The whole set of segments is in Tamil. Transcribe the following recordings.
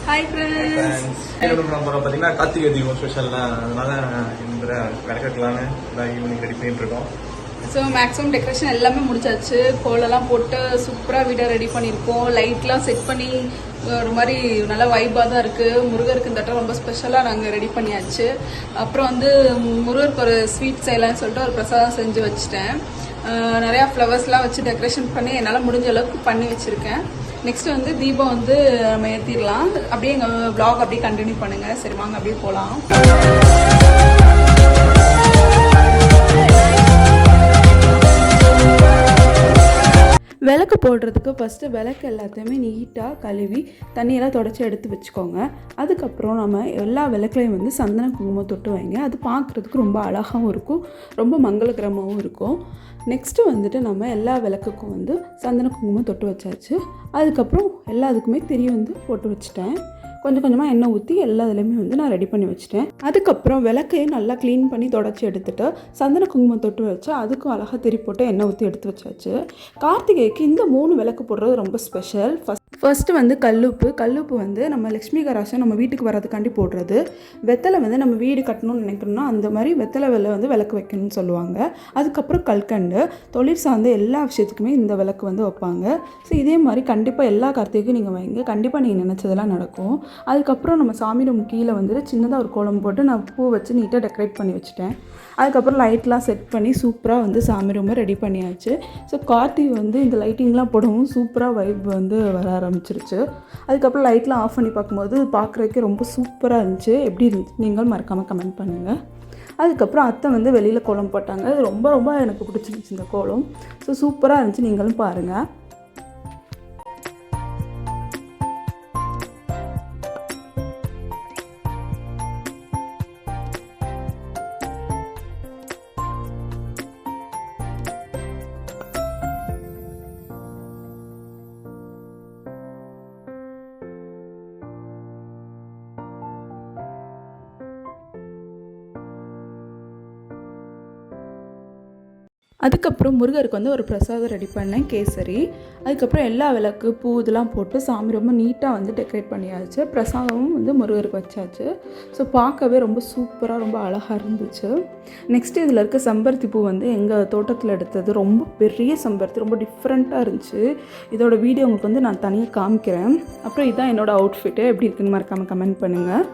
Hi friends. என்ன பண்ண போறோம் பார்த்தீங்கன்னா கார்த்திகை தீபம் ஸ்பெஷல்லாம், அதனால இந்த விளக்கெடுக்கலான்னு ஈவினிங் ரெடி பண்ணிட்டு இருக்கோம். ஸோ மேக்ஸிமம் டெக்கரேஷன் எல்லாமே முடிச்சாச்சு. கோலெல்லாம் போட்டு சூப்பராக வீடை ரெடி பண்ணியிருக்கோம். லைட்லாம் செட் பண்ணி ஒரு மாதிரி நல்லா வைப்பாக தான் இருக்குது. முருகருக்கு இந்த ரொம்ப ஸ்பெஷலாக நாங்கள் ரெடி பண்ணியாச்சு. அப்புறம் வந்து முருகருக்கு ஒரு ஸ்வீட் செய்யலாம்னு சொல்லிட்டு ஒரு பிரசாதம் செஞ்சு வச்சுட்டேன். நிறையா ஃப்ளவர்ஸ்லாம் வச்சு டெக்கரேஷன் பண்ணி என்னால் முடிஞ்ச அளவுக்கு பண்ணி வச்சுருக்கேன். நெக்ஸ்ட் வந்து தீபம் வந்து நம்ம ஏற்றிடலாம். அப்படியே எங்கள் வ்ளாக் அப்படியே கண்டினியூ பண்ணுங்கள். சரி வாங்க அப்படியே போகலாம். விளக்கு போடுறதுக்கு ஃபஸ்ட்டு விளக்கு எல்லாத்தையுமே நீட்டாக கழுவி தண்ணியெல்லாம் தொடச்சி எடுத்து வச்சுக்கோங்க. அதுக்கப்புறம் நம்ம எல்லா விளக்குலையும் வந்து சந்தன குங்குமம் தொட்டு வைங்க. அது பார்க்குறதுக்கு ரொம்ப அழகாகவும் இருக்கும், ரொம்ப மங்களகரமாகவும் இருக்கும். நெக்ஸ்ட்டு வந்துட்டு நம்ம எல்லா விளக்குக்கும் வந்து சந்தன குங்குமம் தொட்டு வச்சாச்சு. அதுக்கப்புறம் எல்லாத்துக்குமே திரி வந்து போட்டு வச்சுட்டேன். கொஞ்சம் கொஞ்சமாக எண்ணெய் ஊற்றி எல்லா இதுலேயுமே வந்து நான் ரெடி பண்ணி வச்சுட்டேன். அதுக்கப்புறம் விளக்கையும் நல்லா க்ளீன் பண்ணி தொடச்சி எடுத்துகிட்டு சந்தன குங்குமம் தொட்டு வச்சு அதுக்கும் அழகாக திரி போட்டு எண்ணெய் ஊற்றி எடுத்து வச்சாச்சு. கார்த்திகைக்கு இந்த 3 விளக்கு போடுறது ரொம்ப ஸ்பெஷல். ஃபஸ்ட்டு வந்து கல்லுப்பு வந்து நம்ம லக்ஷ்மி கராசம் நம்ம வீட்டுக்கு வர்றதுக்காண்டி போடுறது. வெத்தலை வந்து நம்ம வீடு கட்டணும்னு நினைக்கணும்னா அந்த மாதிரி வெத்தலை வந்து விளக்கு வைக்கணும்னு சொல்லுவாங்க. அதுக்கப்புறம் கல்கண்டு, தொழில் சார்ந்த எல்லா விஷயத்துக்குமே இந்த விளக்கு வந்து வைப்பாங்க. ஸோ இதே மாதிரி கண்டிப்பாக எல்லா கார்த்திகைக்கும் நீங்கள் வைங்க, கண்டிப்பாக நீங்கள் நினச்சதெல்லாம் நடக்கும். அதுக்கப்புறம் நம்ம சாமி ரூம் கீழே வந்துட்டு சின்னதாக ஒரு கோலம் போட்டு நான் பூ வச்சு நீட்டாக டெக்கரேட் பண்ணி வச்சுட்டேன். அதுக்கப்புறம் லைட்லாம் செட் பண்ணி சூப்பராக வந்து சாமி ரூமை ரெடி பண்ணியாச்சு. ஸோ கார்த்திகை வந்து இந்த லைட்டிங்லாம் போடவும் சூப்பராக வைப் வந்து வர ஆரம்பிச்சிருச்சு. அதுக்கப்புறம் லைட்லாம் ஆஃப் பண்ணி பார்க்கும்போது பார்க்குறதுக்கே ரொம்ப சூப்பராக இருந்துச்சு. எப்படி இருந்துச்சு நீங்கள் மறக்காமல் கமெண்ட் பண்ணுங்கள். அதுக்கப்புறம் அத்தை வந்து வெளியில் கோலம் போட்டாங்க. அது ரொம்ப ரொம்ப எனக்கு பிடிச்சிருந்துச்சு இந்த கோலம். ஸோ சூப்பராக இருந்துச்சு, நீங்களும் பாருங்கள். அதுக்கப்புறம் முருகருக்கு வந்து ஒரு பிரசாதம் ரெடி பண்ணேன், கேசரி. அதுக்கப்புறம் எல்லா விளக்கு பூ இதெல்லாம் போட்டு சாமி ரொம்ப நீட்டாக வந்து டெக்கரேட் பண்ணியாச்சு. பிரசாதமும் வந்து முருகருக்கு வச்சாச்சு. ஸோ பார்க்கவே ரொம்ப சூப்பராக ரொம்ப அழகாக இருந்துச்சு. நெக்ஸ்ட்டு இதில் இருக்க செம்பருத்தி பூ வந்து எங்கள் தோட்டத்தில் எடுத்தது. ரொம்ப பெரிய செம்பருத்தி, ரொம்ப டிஃப்ரெண்ட்டாக இருந்துச்சு. இதோட வீடியோ உங்களுக்கு வந்து நான் தனியாக காமிக்கிறேன். அப்புறம் இதுதான் என்னோடய அவுட்ஃபிட்டு. எப்படி இருக்குன்னு மறக்காமல் கமெண்ட் பண்ணுங்கள்.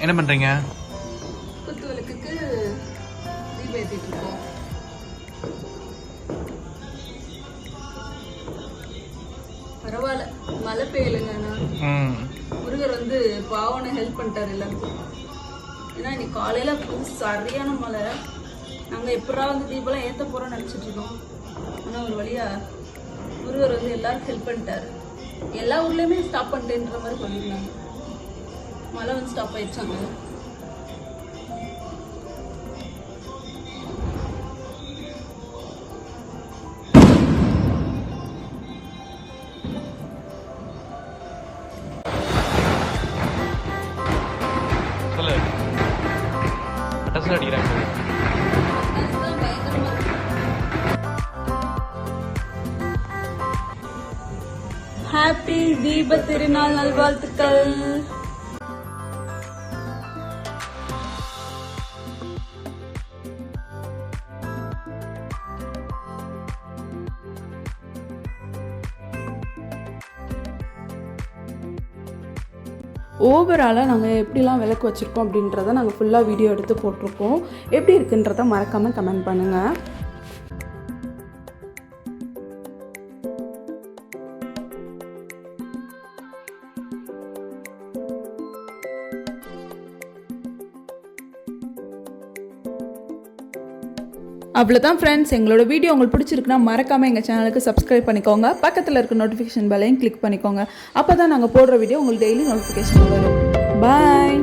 என்ன பண்றீங்க? குத்து விளக்குக்கு தீபம் ஏத்திட்டு இருக்கோம். பரவாயில்ல, மழை பெய்யலைங்கண்ணா. முருகர் வந்து பாவனை ஹெல்ப் பண்ணிட்டாரு எல்லாருக்கும். ஏன்னா இன்னைக்கு காலையில சரியான மழை. நாங்கள் எப்படா வந்து தீபம்லாம் ஏற்ற போகிறோம்னு நினச்சிட்டு இருக்கோம். ஆனால் ஒரு வழியா முருகர் வந்து எல்லாருக்கும் ஹெல்ப் பண்ணிட்டாரு. எல்லா ஊர்லேயுமே ஸ்டாப் பண்ணிட்டேன்ற மாதிரி சொல்லியிருந்தாங்க. மழை வந்து ஸ்டாப் ஆயிடுச்சாங்க. ஹாப்பி தீப திருநாள் நல்வாழ்த்துக்கள். ஓவராலாக நாங்கள் எப்படிலாம் விளக்கு வச்சுருக்கோம் அப்படின்றத நாங்கள் ஃபுல்லாக வீடியோ எடுத்து போட்டிருக்கோம். எப்படி இருக்குன்றத மறக்காமல் கமெண்ட் பண்ணுங்கள். அவ்வளோதான் ஃப்ரெண்ட்ஸ், எங்களோட வீடியோ உங்களுக்கு பிடிச்சிருக்குன்னா மறக்காமல் எங்கள் சேனலுக்கு சப்ஸ்கிரைப் பண்ணிக்கோங்க. பக்கத்தில் இருக்க நோட்டிஃபிகேஷன் பெல்லையும் கிளிக் பண்ணிக்கோங்க. அப்போ தான் நாங்கள் போடுற வீடியோ உங்களுக்கு டெய்லி நோட்டிஃபிகேஷன் வரும். பாய்.